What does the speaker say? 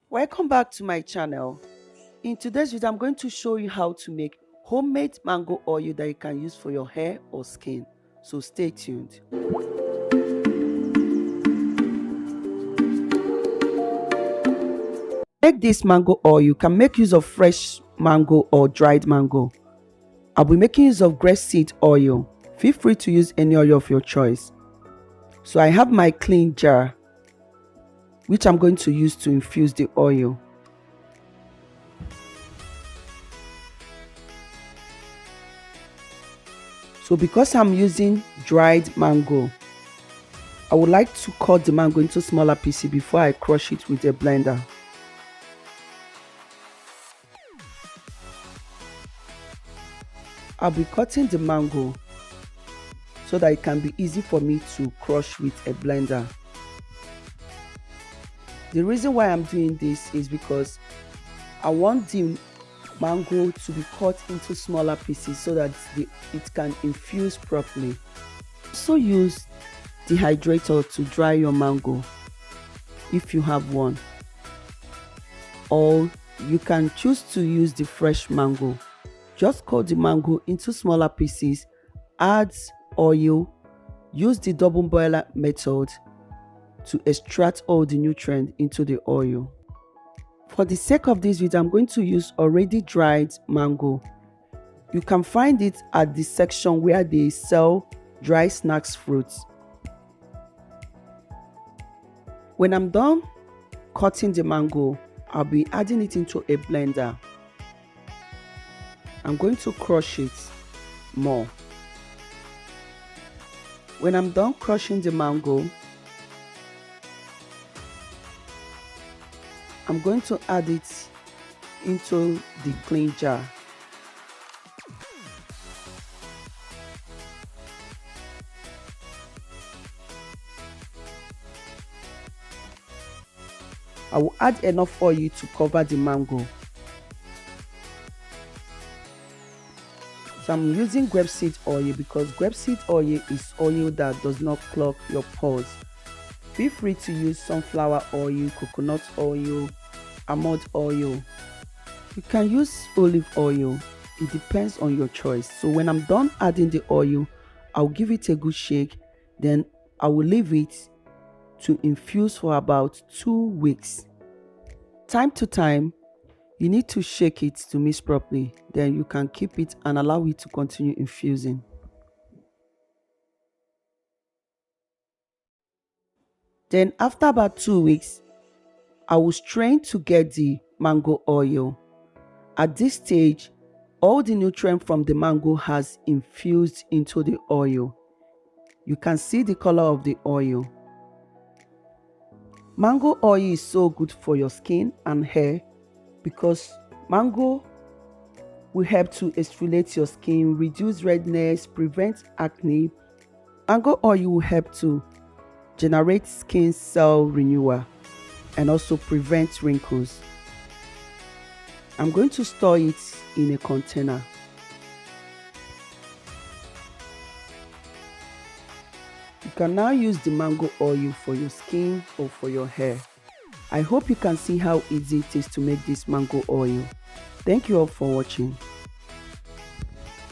Welcome back to my channel. In today's video, I'm going to show you how to make homemade mango oil that you can use for your hair or skin. So stay tuned. Make this mango oil, you can make use of fresh mango or dried mango. I'll be making use of grapeseed oil. Feel free to use any oil of your choice. So I have my clean jar, which I'm going to use to infuse the oil. So because I'm using dried mango, I would like to cut the mango into smaller pieces before I crush it with a blender. I'll be cutting the mango so that it can be easy for me to crush with a blender. The reason why I'm doing this is because I want the mango to be cut into smaller pieces so that it can infuse properly. Also use dehydrator to dry your mango if you have one, or you can choose to use the fresh mango. Just cut the mango into smaller pieces, add oil, use the double boiler method to extract all the nutrients into the oil. For the sake of this video, I'm going to use already dried mango. You can find it at the section where they sell dry snacks fruits. When I'm done cutting the mango, I'll be adding it into a blender. I'm going to crush it more. When I'm done crushing the mango, I'm going to add it into the clean jar. I will add enough oil to cover the mango. So I'm using grapeseed oil because grapeseed oil is oil that does not clog your pores. Feel free to use sunflower oil, coconut oil, almond oil. You can use olive oil. It depends on your choice. So when I'm done adding the oil, I'll give it a good shake. Then I will leave it to infuse for about 2 weeks. Time to time, you need to shake it to mix properly. Then you can keep it and allow it to continue infusing. Then after about 2 weeks, I will strain to get the mango oil. At this stage, all the nutrient from the mango has infused into the oil. You can see the color of the oil. Mango oil is so good for your skin and hair because mango will help to exfoliate your skin, reduce redness, prevent acne. Mango oil will help to generate skin cell renewal and also prevent wrinkles. I'm going to store it in a container. You can now use the mango oil for your skin or for your hair. I hope you can see how easy it is to make this mango oil. Thank you all for watching.